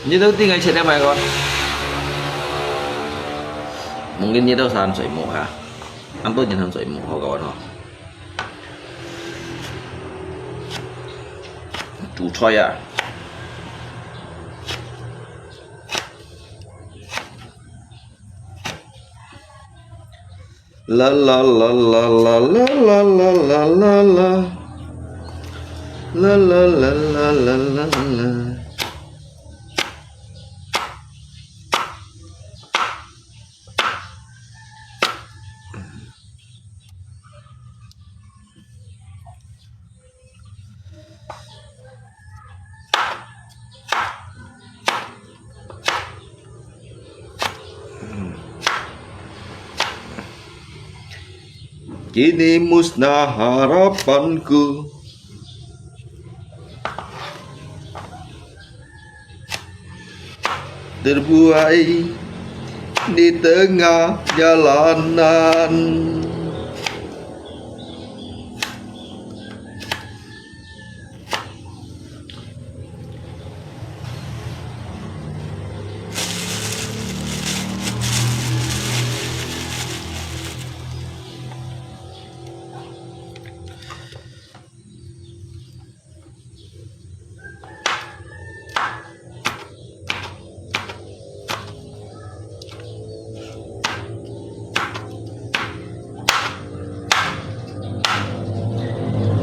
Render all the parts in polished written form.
Như itu tinggal chat apa ya kawan? Mungkin itu saran soimu ha. Anto jangan soimu kawan ho. Chủ choi ya. La la la la la la la la la la la la la la la la la la. Kini musnah harapanku, terbuai di tengah jalanan.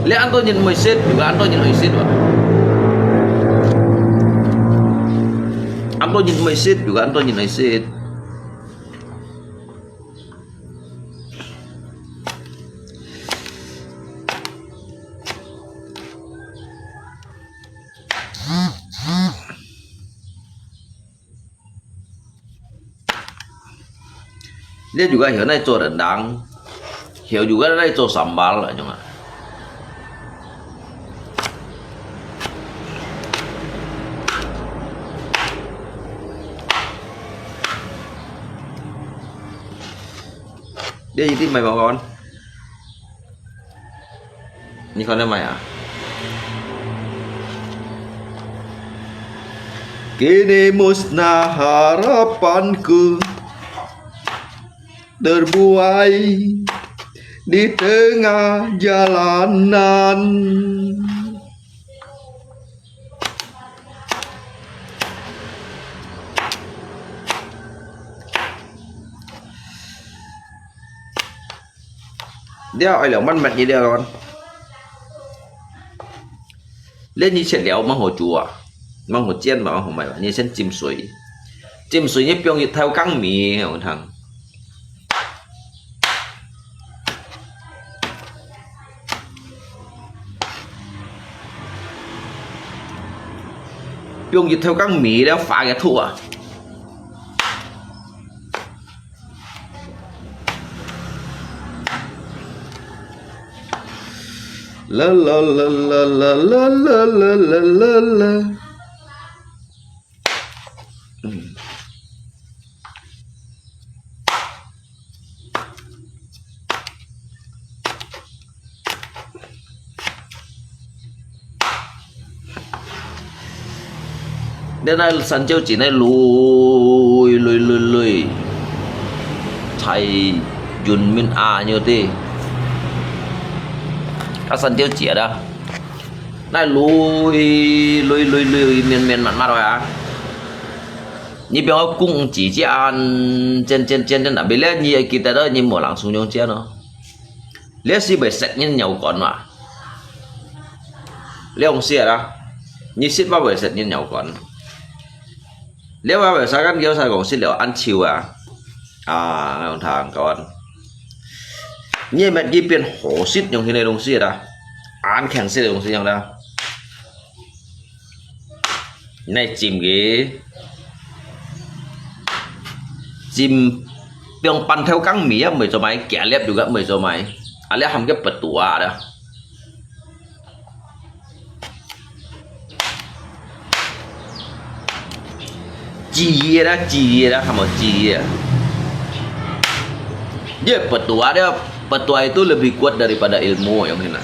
Lihat Anto nyen Moiset juga Anto nyen Moiset Pak. Anto nyen Moiset juga Anto nyen Moiset. Dia juga hiểu này cho rendang, hiểu juga này cho sambal aja nggak. Dia jadi mày bảo con. Ini con mày à? Kini musnah harapanku, terbuai di tengah jalanan. Dia ai lượng bánh mạch như đây con. Lên như sẽ léo mang hồ chùa, mang hồ chiên mà mang hồ mày như sen chim suối như biong như theo căng mì hả thằng. Biong như theo căng mì đã phá cái thua. La la la la la la la la la la la. Đây là sân châu chỉ này lùi thầy Yun Min A như thế. Các sân tiêu chỉ đó Này lùi miền mặn mà rồi à. Như bây giờ cũng chỉ chỉ ăn trên đã bị lẽ như kita đó như một làng xuống nhông chết nó. Lẽ gì bởi sạch như nhau còn mà. Lẽ ông xia đó. Như xích vào bởi sạch như nhau còn. Lẽ vào bởi sao cái sao còn xích liệu ăn chiều à. À ngày thằng còn. Như mẹ kia biến hổ xích nhông thế này đồng xia đó. Ăn kèn xích đồng xia nhông đó. Này chìm ghế. Chim biang pan theo căng mía mày cho mày kẻ lép juga mày cho mày lép hầm cái bật tủ đó chi đó hầm chi dia petua itu lebih kuat daripada ilmu yang ini.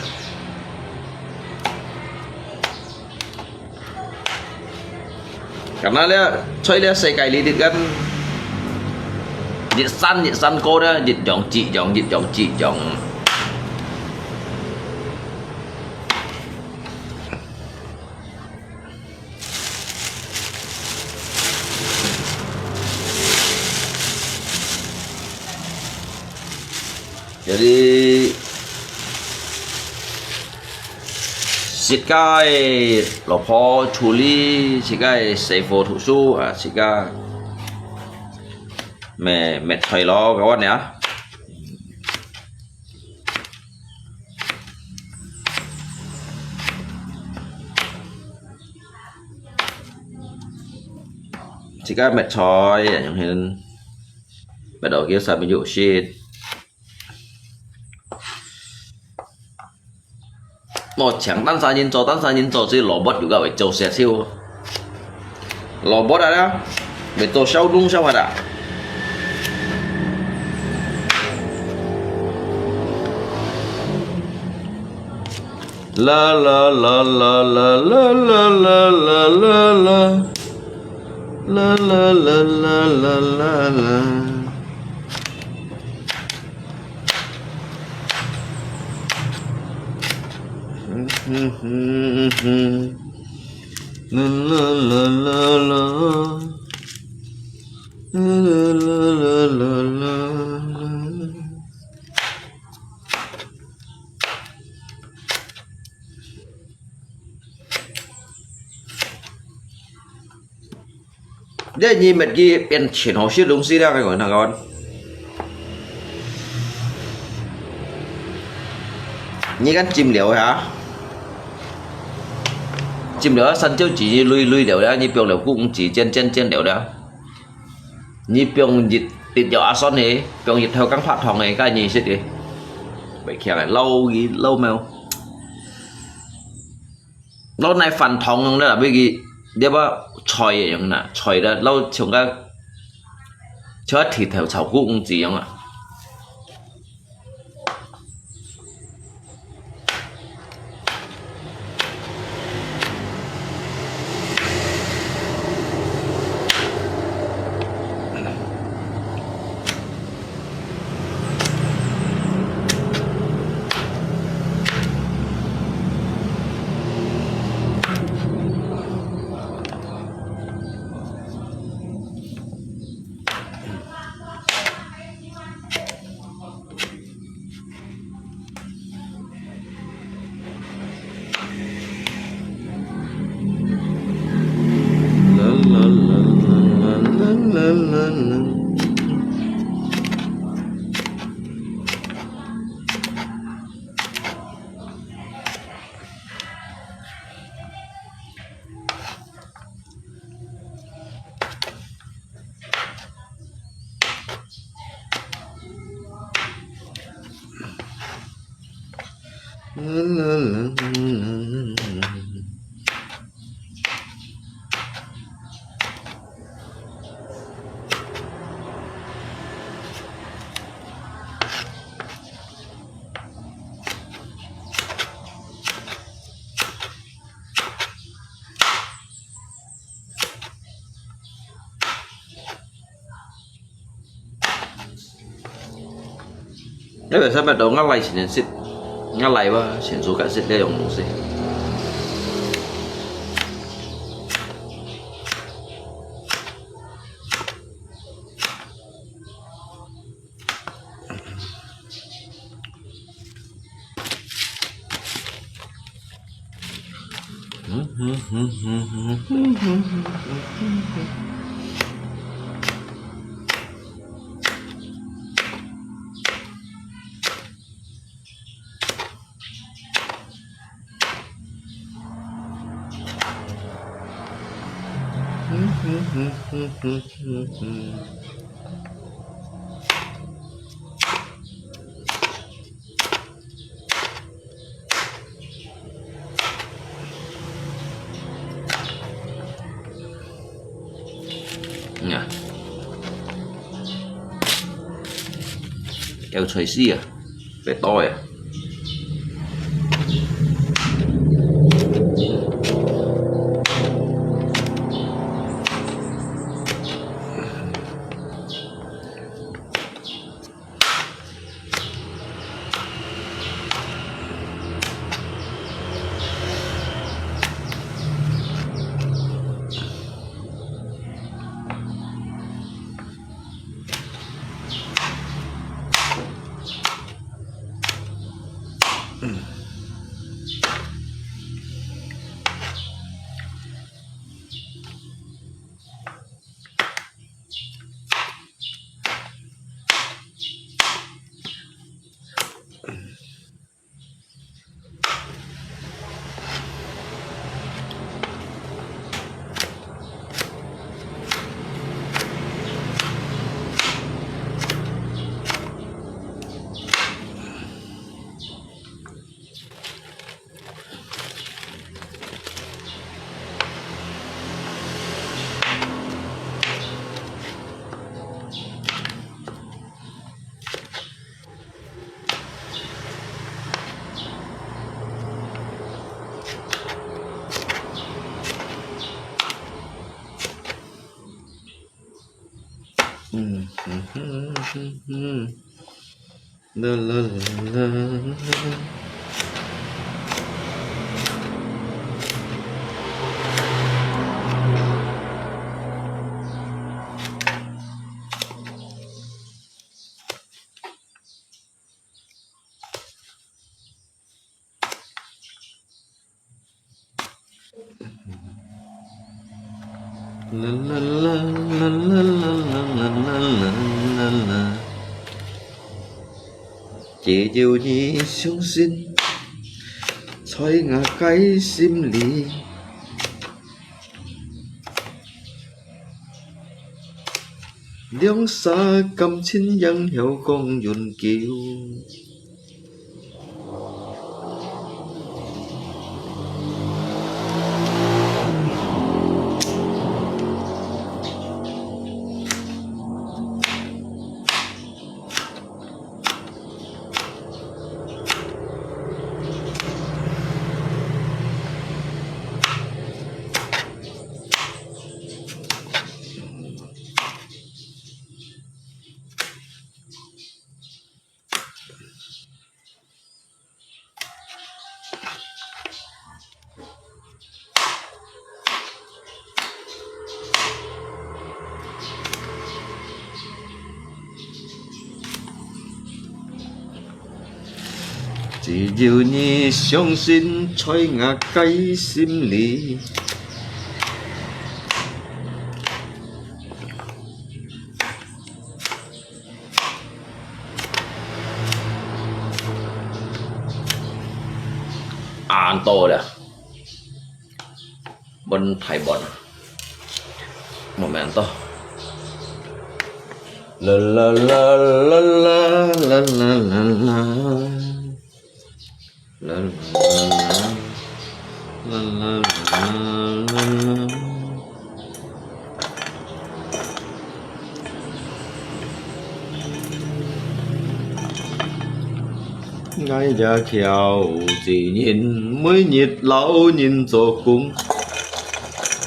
Karena dia coy dia saya kali ini kan dịch săn cô đó, dịch giọng chị giọng. Jadi sikai lopo chuli sikai seifo thusu sikai mẹ thầy lo các bạn nhé. Chỉ các mẹ thầyอย่างเห็นbắt đầu kia sao ví dụ shit một chẳng单三人做即蘿蔔如果為做石燒蘿蔔啊啦咪做燒東燒啊。La la la la la la la la la la la la la la la la la. La la la la la la la la. Đây nhìn mặt kia bên chuyển hồ sơ đúng xí ra cái gọi thằng con như cái chim liều hả chim liều sân châu chỉ lui liều đó như piong liều cũng chỉ trên liều đó như piong dịch tịt dạo ason này piong dịch theo các phát thòng này cái gì xí đi vậy kia lại lâu mèo lâu nay phần thòng nữa là bây giờ dia ba choi yang na choi da lâu chúng ta chớ thịt theo chảo cũng gì không ạ. Đấy, phải sao bắt đầu ngắt lại chỉ nên xịt ngắt lại và chuyển số cả xịt đây ông gì Nè kêu chơi xì à về tôi à la la la la. La la la la la la la la la la. Chỉ điều nhi xuống xin xoay ngả cái sim lì liang xa cầm chín dân hiệu con dùn kiều chỉ điều nhi相信吹ngả cái sim lì an to dah bên thầy bọn momento la la la la la la la la la la la la la. Ngay ra khéo chỉ nhìn mới nhiệt lâu nhìn rồi cũng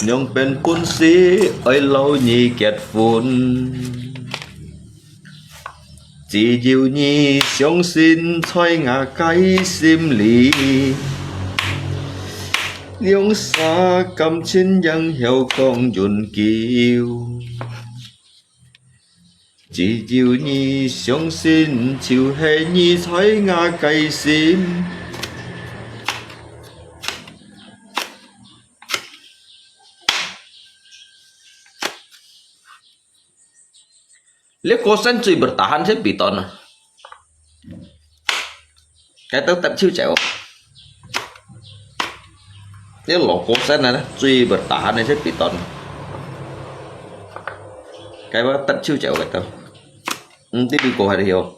nhung bên quân sĩ ơi lâu nhì kẹt phun chỉ điều nhi相信吹ngả cái sim lì liang xa cầm chín dân hiệu con dùn kiều chỉ điều nhi相信就係你吹ngả cái sim Lihat kosan cuy bertahan sih piton. Cái tao tận chiêu chéo. Cái lỗ kosan này cuy bertahan sih piton. Cái đó tận chiêu chéo cái tao. Tí đi cổ hay hiểu.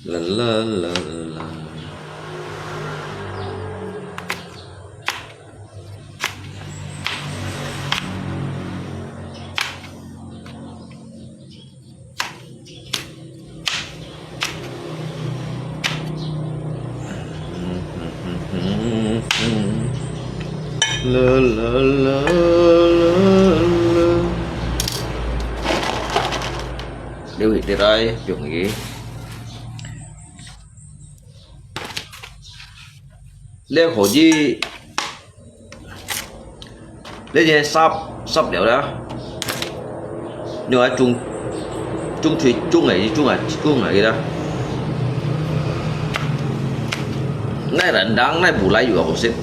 La la la la. La la la la. Điều gì đi đây, chuyện gì? Leo khổ gì? Leo gì sắp liệu đó. Nhưng mà chung này đó. Ngay là đáng ngay bù lại vừa học sinh.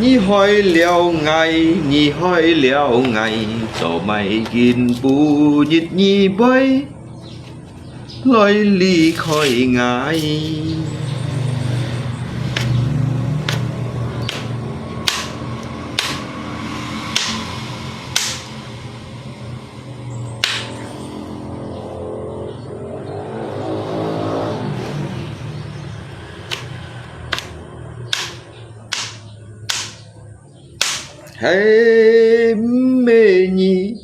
Nhi hỏi liao ngày cho mày gìn bù nhít nhi bay lôi ly khỏi ngài. Hãy mê nhi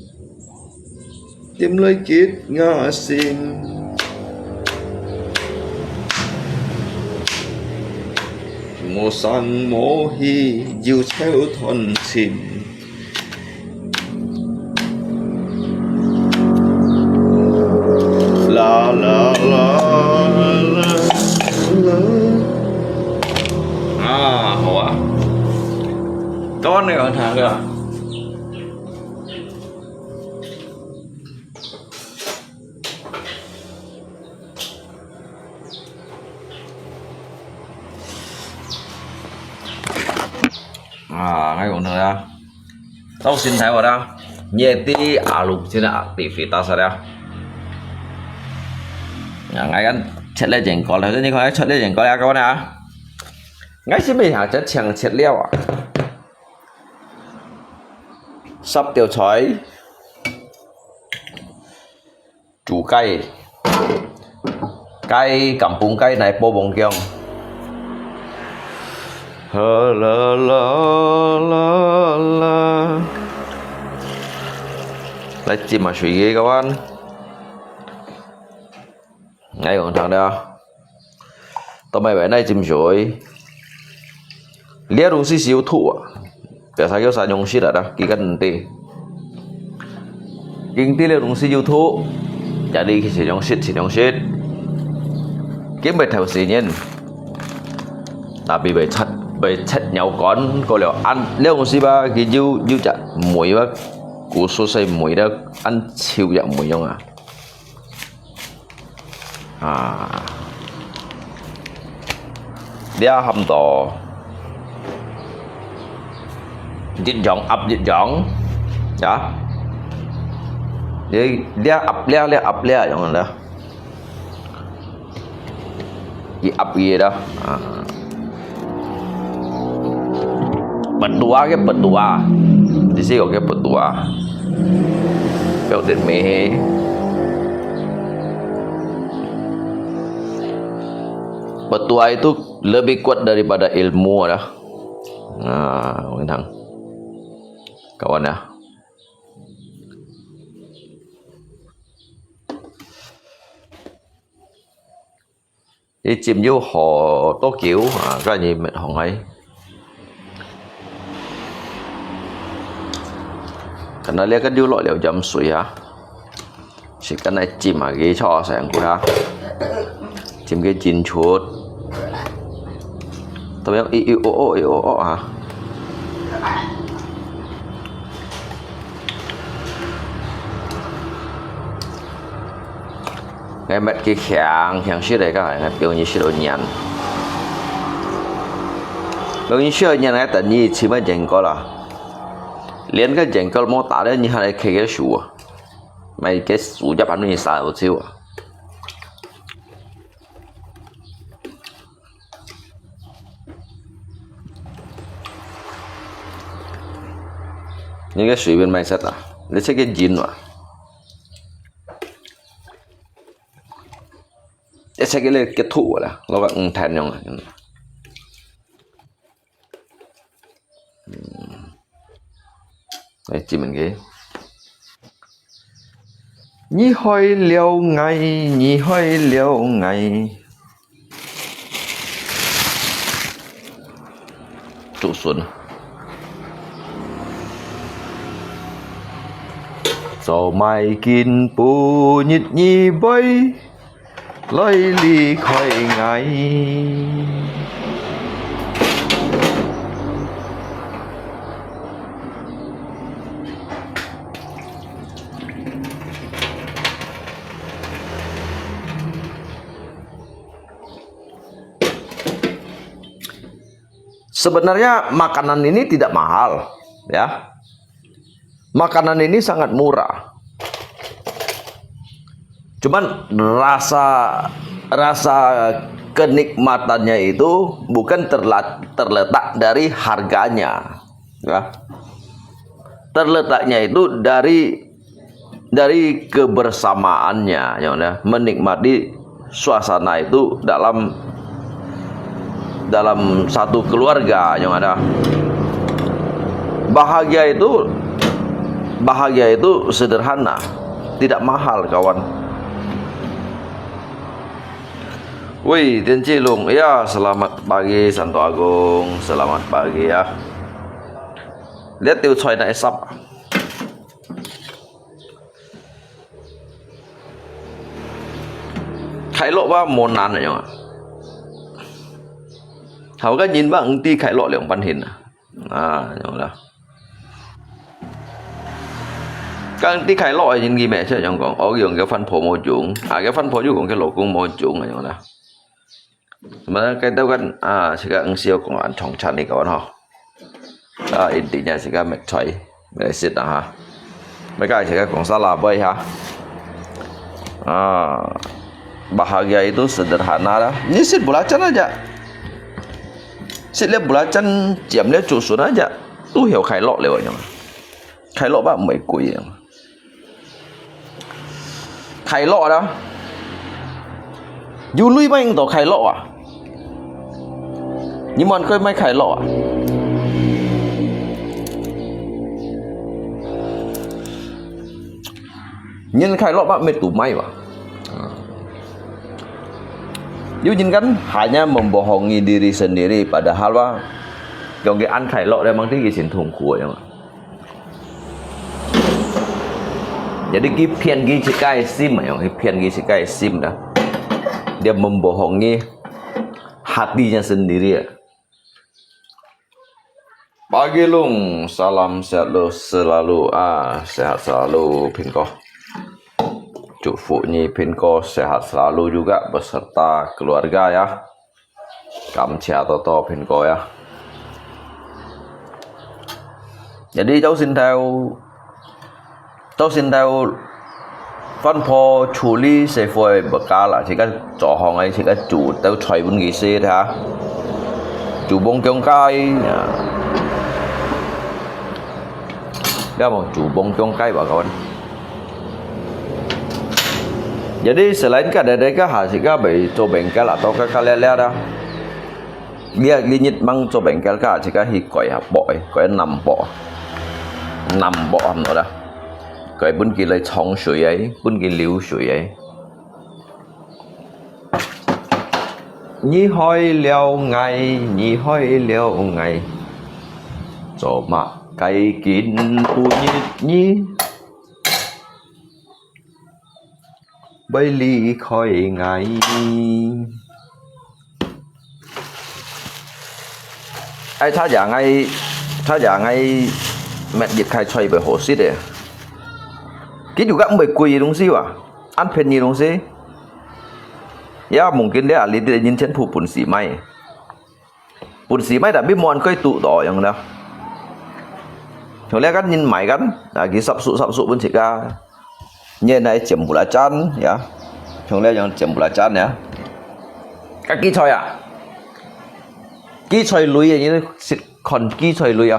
tìm lời kiết ngã sinh mô sang mô hi diệu theo thuần xin la la la la la. Hổ con này còn thằng kìa. Ngay còn thằng ra tao xin thấy vào đó nhẹ tí lục trên là tỷ phí ta sao đó ngay anh chết lên chỉnh có là như thế chết lên chỉnh có là các bạn ạ. Ngay xin mình hàng chất chẳng chết leo à. Sắp tiêu chói chủ cây kampung cây này po bông kiong la la la la lại chim mà suy nghĩ các bạn. Ngay còn thằng đó tao mày bé này chim rồi lia đúng siêu thụ biasa kau sa nyong shit ada kikan nanti kinh tế lia đúng siêu thụ jadi si nyong shit kiếm bài thảo sĩ nhân tapi bài chặt nhau con có liệu ăn leo một xí ba cái dư chặt muối ba củ số say muối đó ăn chiều dạng muối không dia hầm to dịch dọn dạ dia ập le giống đó gì ập gì đó berdua di sini oke berdua biểu tình mê berdua itu lebih kuat daripada ilmu dah. Thằng kawan ya. Cái chìm vô hồ tố kiểu cái gì mình không ấy. Cái này lấy cái điêu loại liệu chấm suy hả? Chỉ cái này chìm mà cái cho sáng của ha. Chìm cái chín chút. Tao biết yêu hả? Cái mệt cái kháng xí đây các bạn biểu như xí đồ nhàn. Biểu như xí đồ nhàn cái tự nhiên chỉ mới dành có là连个人个莫打的，你还来开个书啊？买个书就把你杀了走啊！你个随便买啥啊？你这个人嘛，你这个嘞个土啦，我讲谈用啊。Đấy, chỉ mình ghế nhí hơi liều ngày Chủ xuân Dầu mai kín bù nhít nhì bay Lấy ly khỏi ngày Sebenarnya makanan ini tidak mahal, ya. Makanan ini sangat murah. Cuman rasa kenikmatannya itu bukan terletak dari harganya, ya. Terletaknya itu dari kebersamaannya, ya, menikmati suasana itu dalam satu keluarga yang ada. Bahagia itu sederhana, tidak mahal kawan. Wih, Tian Cilung, ya selamat pagi Santo Agung, selamat pagi ya. Lihat tiêu xoay naik sap. Khai lộ ba món ăn này không ạ? Hầu cái nhìn bạn ti khai lộ lượng văn hình nhớ là các tí khai lộ nhìn gì mẹ sẽ chẳng còn ở giường cái phân phối môi trường cái phân phối của cái lộ cung môi trường này nhớ là mà cái đâu kan sẽ các siêu của anh trong chăn này các bạn ha intinya sẽ các mệt chạy để xịt ha mấy cái sẽ các cũng sao là bơi ha bahagia itu sederhana lah ini sih belacan aja Xịt lihat belacan jam lihat cusun aja tuh hiểu khai lộ liệu nhá khai lộ bạn mấy quỷ khai lộ đó du lui banh tổ khai lộ à nhưng mà coi mấy khai lộ à nhưng khai lộ bạn mệt tủ may mà Yujin kan hanya membohongi diri sendiri padahal wah cái ăn khai lộ đây mang tính cái chuyện thùng của em ạ. Jadi cái phiền cái cikai sim ya, cái phiền cái cikai sim dah. Dia membohongi hatinya sendiri ya. Pagi Lung, salam sehat selalu sehat selalu Pinko. Cuk Nyi Pinko sehat selalu juga beserta keluarga ya. Kamcia Toto Pinko ya. Jadi cháu xin theo phân phó chủ lý sẽ phơi bậc ca là chỉ có trò hòn ấy chỉ có chủ tao chơi bên gì xe hả chủ bông trong cây đó một chủ bông trong cây bà con. Jadi selain kadang-kadang hasilnya被做bengkel atau kalian lihat dah dia linyit mang 做 bengkel kah jika hi koi boi koi 5 bộ 5 bộ nữa dah koi pun kita chong shui ấy pun kita liu shui ấy 你開了藝，你開了藝，做乜計見不你被離開藝？哎，他講ai mẹ dịch khai xoay bởi hồ xít đấy. Cái juga không phải quỳ đúng xí à? Ăn phèn gì đúng xí? Ya mungkin dia ahli dia nhìn trên pun xí mai. Pun xí mai tapi muan koi tụ đỏ yang đó. Chúng ta kan nhìn mai kan, lagi sabsu pun jika như này chém bula chan ya. Chúng ta yang chém bula chan ya. Các kỹ xoay à? Kỹ xoay lùi như còn kỹ xoay lùi à?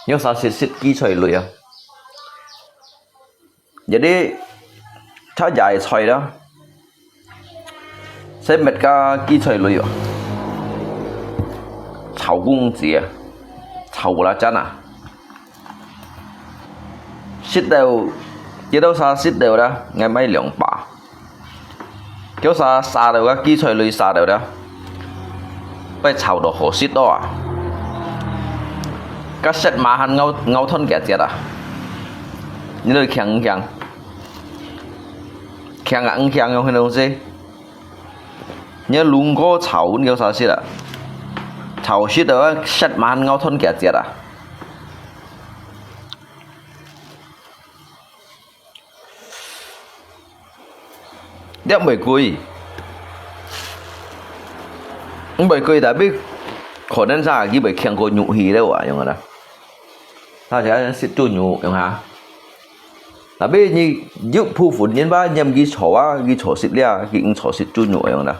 Nhưng sao xịt kỹ xoay lùi à? Jadiถ้าใหญ่ช่วยแล้วใช้เม็ดก็กี่ช่วยเลยอ่ะ炒公子啊炒啦真啊xịt đều chỉ đâu sao xịt đều đó ngày mấy lượng bả kiểu sao xa đều cáiกี่ช่วยเลยxa đều đóไป炒到好xịt đó à cái xịt mà hắn ngâu thân kẹt chết à你都强强用那东西，你龙哥炒你有啥事啦？炒死的10萬我吞幾隻啊？一玫瑰tapi konon sa lagi被強過肉氣了啊，用啦，他才是做肉用下。Tapi ni juk pu phun nhân ba nhầm ghi chó xịt lia ghi chó xịt chun nhồi không nè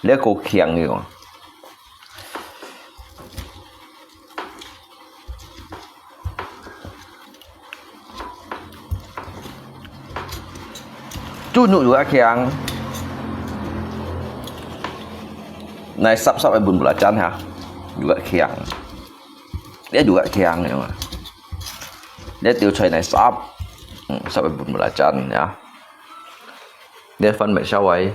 lia cô khiang gì không chun nhồi juga khiang này sắp ai bun belacan ha juga khiang dia juga khiang ya dia tiêu chơi này sắp sampai bun belacan ya dia phân mẹ sao vậy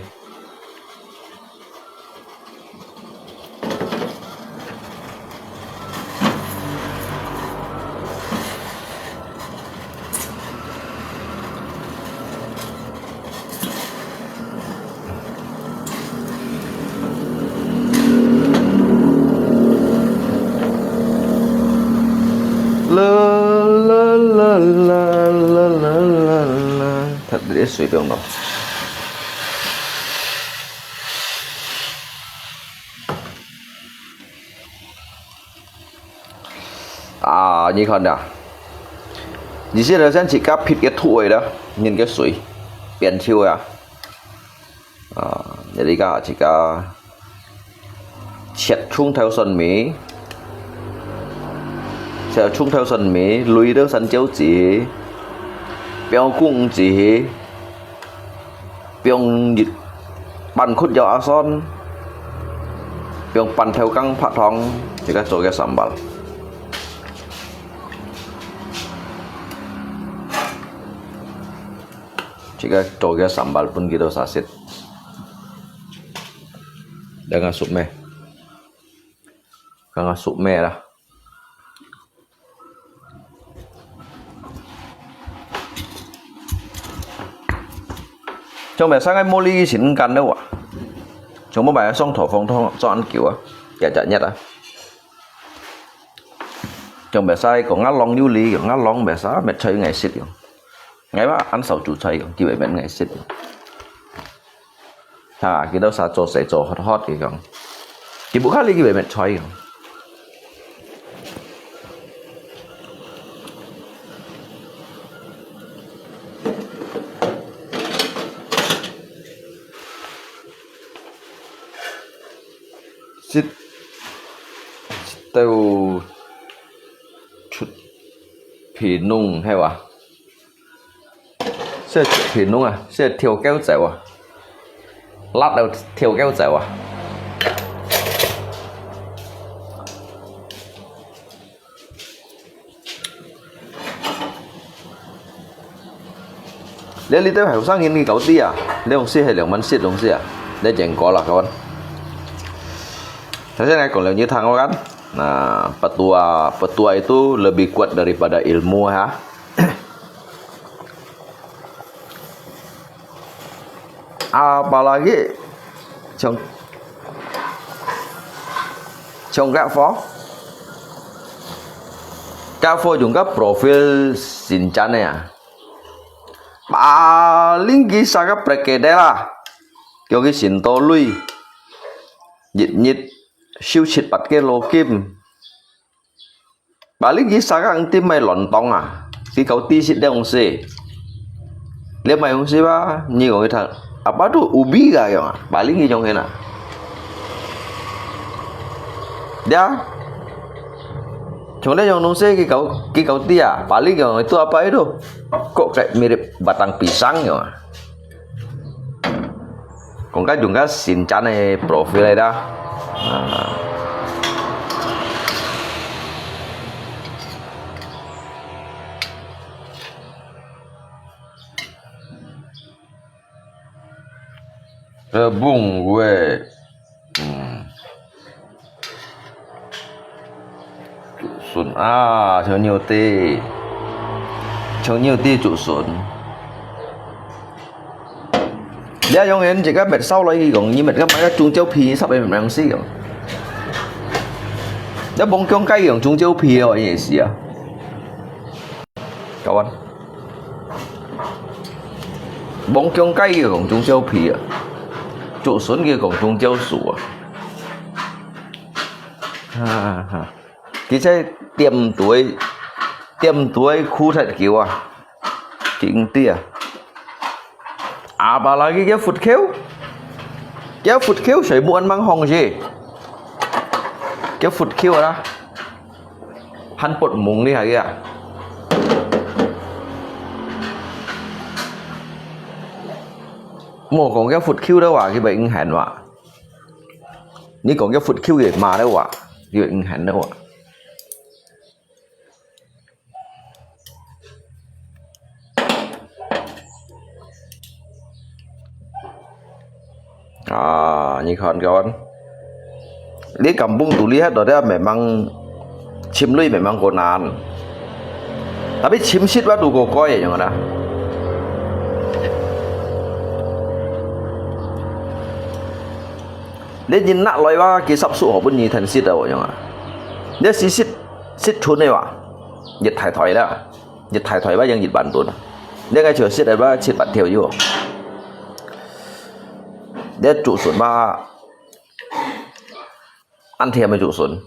thật dễ suy tưởng đâu như con nào như thế là chỉ cắp thịt cái thủi đó nhìn cái suy biển chiêu à jadi cả chỉ cả chết chung theo sân mỹ sẽ chung theo sân mỹ lùi được sân chiếu chỉ béo cung chỉ béo bàn khút dầu áo son béo bàn theo căng phát thong chỉ có chỗ cái sambal jika toge sambal pun gitu sasit dengan sup meh dengan sup meh lah trong bài sáng anh Molly xin cần đâu ạ trong bài xong thổ phong thong cho ăn kiểu à kẻ chạy nhất à trong bài sai có ngắt long lưu lý ngắt long bài sáng mẹ chơi ngày xịt ngày ba ăn sầu chủ chơi chỉ vậy mẹ ngày xịt cái đó sao cho sẽ cho hot cái còn chỉ bữa khác đi cái vậy mẹ chơi xịt tao chút phì nung hay à sẽ phì nung à sẽ thiêu kéo dẻo à lát đầu thiêu kéo dẻo à nếu lý tới phải sang nghiên cứu tí à nếu không xí hay lượng mắn xịt không xí à Dia jengkol lah kawan. Saya kalau như thằng kan. Nah, petua itu lebih kuat daripada ilmu ya. Apalagi trong Kak Fo juga profil sincane ya. Paling gisa ka prekede lah. Kyo ki sinto lui. Nhịt siêu xịt bạch cái lô kim. Paling gisa ka ang tim may lontong à. Khi kau ti xịt ông si. Lihat mai ông si ba như cái thằng apa tuh ubi gak ya? Paling gi trong cái nào. Dia Cuma yang nungse ki kau tia paling yang itu apa itu kok kayak mirip batang pisang ya. Kong ka juga sincane profil dah. Rebung gue. Xuân cho nhiều ti trụ xuân. Dia yang ini jika bed sau lagi gong như mình các máy trung châu phi sắp bên mình đang xí gong. Dia bông kiong cây gong trung châu phi rồi gì xí à? Kawan. Bông kiong cây gong trung châu phi à? Trụ xuân kia gong trung châu sủ à? Thì sẽ tiêm tuổi khu thật kiểu à chính tia apalagi cái phút khéo sợi buồn mang hong gì cái phút khéo đó hắn bột mùng đi hả kia một còn cái phút khéo đó à cái bệnh hẹnว่ะนี่còn cái phút khéo gì mà đó à cái bệnh hẹn đó à. Ini kawan-kawan. Di kampung tuh lihat ada memang cimlui memang konan. Tapi cimsit waktu kokoy ya jangan dah. Dia jinak loy wa kisap su pun ni thành sit đâu jangan. Dia sit chun này wa. Dịch thải thỏi đó. Dịch thải thỏi wa yang dịch bản tuần. Dia ngay chờ sit đấy wa sit bản theo vô. Dia trụ xuân ba ăn thêm với trụ xuân.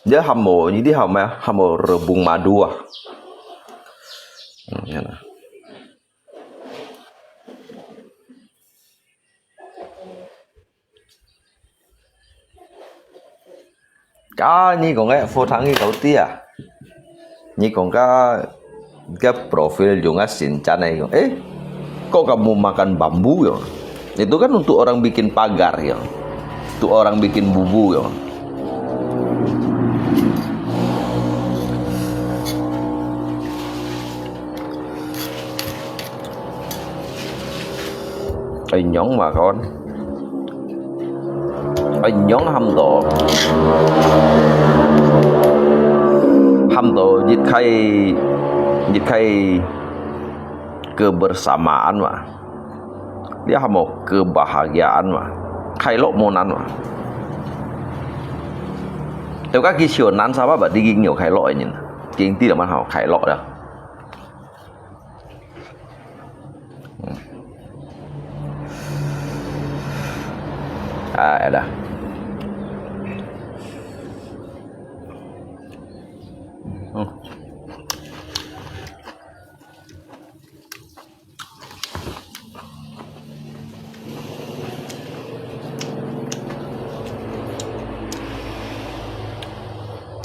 Dia hamo như đi hamo rebung madu à. Ini còn cái phô thắng cái cậu tia. Ini còn cái profil juga sincane này. Kok kamu makan bambu ya? Itu kan untuk orang bikin pagar ya. Untuk orang bikin bubu ya. Anh nhón mà con. Anh nhón hâm tổ dịch khay kebersamaan mah. Dia mau kebahagiaan mah. Khailo monan mah. Theo các ghi chiều nán sao bà đi ghi nhiều khailo nhìn. Kinh tí là mà hảo khailo đó. Ada.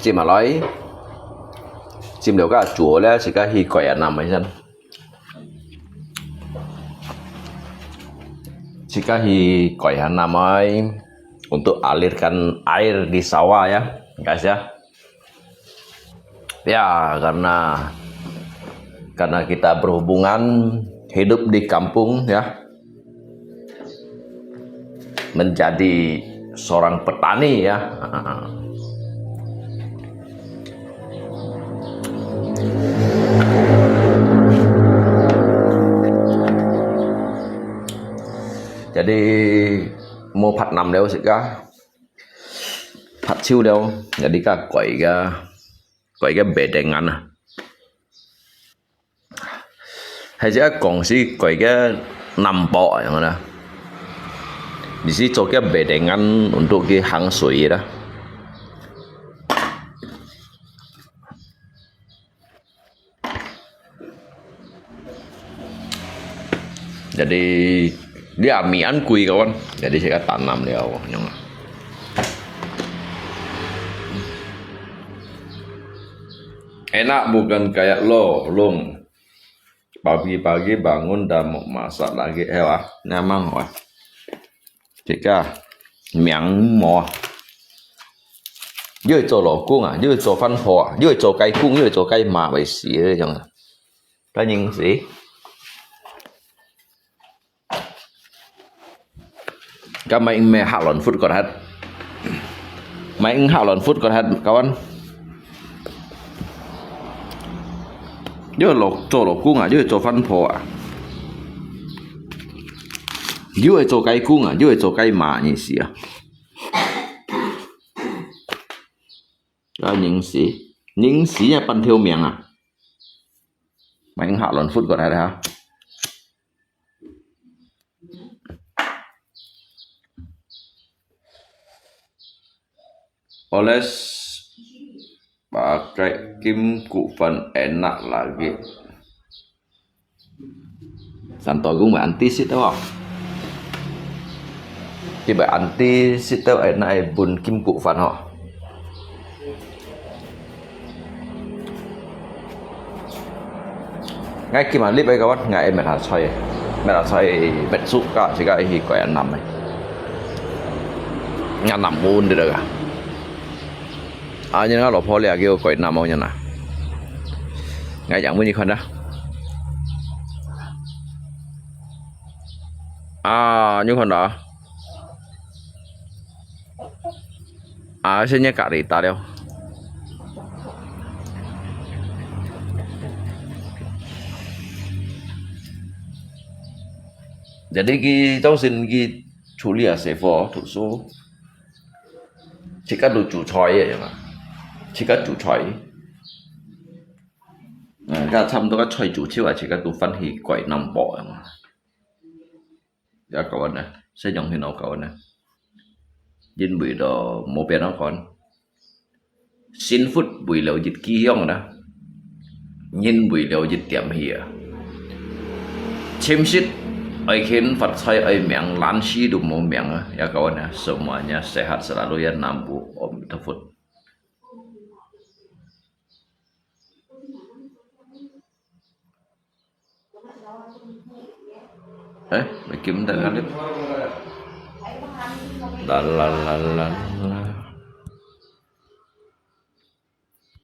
Chị mà nói chim đều cả chúa là chỉ cả hi khỏe nằm ấy dân chỉ cả hi khỏe nằm ấy untuk alirkan air di sawah ya guys ya. Ya karena kita berhubungan hidup di kampung ya, menjadi seorang petani ya. Jadi muaผัดnằm đâu sẽผัดchiêu đâu, jadi quậy cái bể đèn ăn à, hay sẽ còn si quậy cái nằm bọ yang mana, di sini cho cái bể đèn ăn untuk cái hang suy đó. Jadi dia mian kui kawan, jadi saya tanam dia yang enak, bukan kayak lo pagi-pagi bangun dan mau masak lagi wah nyamang wah jika miang mò dưới做老公啊，dưới做番婆啊，dưới做雞公，dưới做雞馬為事咧，咁啊，得認事。Các bạn mẹ hạ lon phút còn hết, mấy hạ lon phút còn hết kawan. Dưới做老公啊，dưới做番婆啊，dưới做雞公啊，dưới做雞馬認事啊。Đó những sĩ nha pan theo miệng à, mấy hạ lần phút còn đây hả? Oleh pakai Kim Cụ Phần enak lagi. Santo cũng phải anti sit đúng không? Thì phải anti sit ở này bùn Kim Cụ Phần họ. Ngay khi mà clip ấy các bạn, ngày mẹ đã xoay bệnh sụp cả chỉ cái thì quậy nằm này, nhà nằm buồn được à? Nhưng nó lột phô lẹ kêu quậy nằm không như nào? Ngay chẳng muốn gì con đó. Như con đó. Xin nhớ cả đi ta đâu. Jadi trong xin ghi处理写佛图书，chỉ có đủ chủ choi vậy mà, chỉ có chủ choi. Cái tham đó cái choi chủ chiếu là chỉ có đủ phân hỉ quậy nằm bỏ mà. Dạ cậu anh này, sẽ dùng thế nào cậu anh này? Dinh bụi đồ một bên nó còn, xin phút bụi liệu dịch ký không đó, nhìn bụi liệu dịch tiệm hỉ, chim xít. Ai khen Phật saya ai miang lansi du mau miang ya kawan ya, semuanya sehat selalu ya, nampu Om Tafut. Kim dah kan? La la la la la.